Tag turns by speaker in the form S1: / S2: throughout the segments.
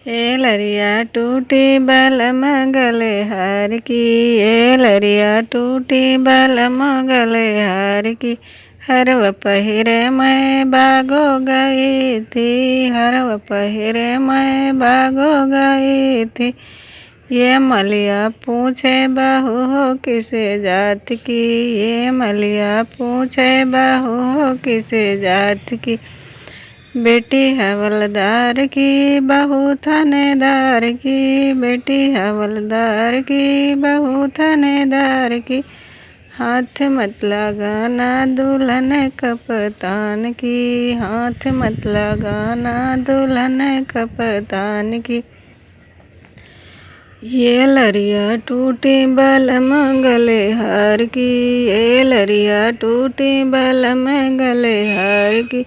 S1: ए लरिया टूटी बलम गले हार की, ए लरिया टूटी बलम गले हार की। हरव पहिरे मैं बागो गई थी, हरव पहिरे मैं बागो गई थी। ये मलिया पूछे बहू हो किसे जात की, ये मलिया पूछे बहू हो किसे जात की। बेटी हवलदार की बहू थानेदार की, बेटी हवलदार की बहू थानेदार की। हाथ मत लगाना दुल्हन कप्तान की, हाथ मत लगाना दुल्हन कप्तान की। ये लरिया टूटी बलम गले हार की, ये लरिया टूटी बलम गले हार की।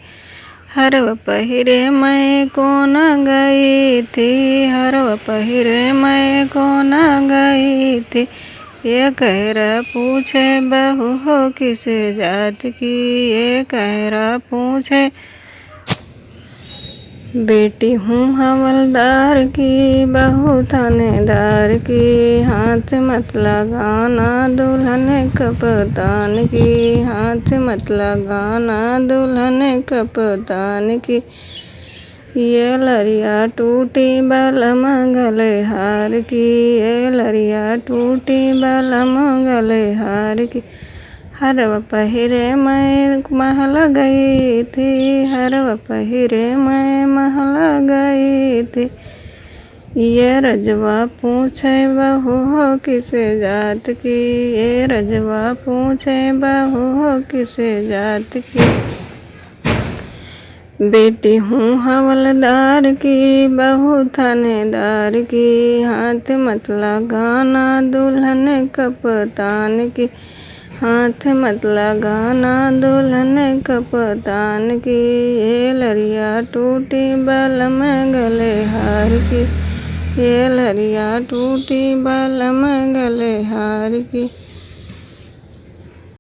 S1: हरव पहिरे मैं कौन गई थी, हरव पहिरे मैं कौन गई थी। ये कहरा पूछे बहू हो किस जात की, ये कहरा पूछे बेटी हूँ हवलदार की बहू थानेदार की। हाथ मत लगाना दुल्हन कप्तान की, हाथ मत लगाना दुल्हन कप्तान की। ये लरिया टूटी बलम गले हार की, ये लरिया टूटी बलम गले हार की। हरव पहिरे मैं महल गई थी, हरव पहिरे मैं महल गई थी। ये रजवा पूछे बहू हो किसे जात की, ये रजवा पूछे बहू हो किसे जात की। बेटी हूँ हवलदार की बहू थानेदार की। हाथ मत लगाना दुल्हन कप्तान की, हाथ मत लगाना दुल्हन कप्तान की। ये लरिया टूटी बलम गले हार की, ये लरिया टूटी बलम गले हार की।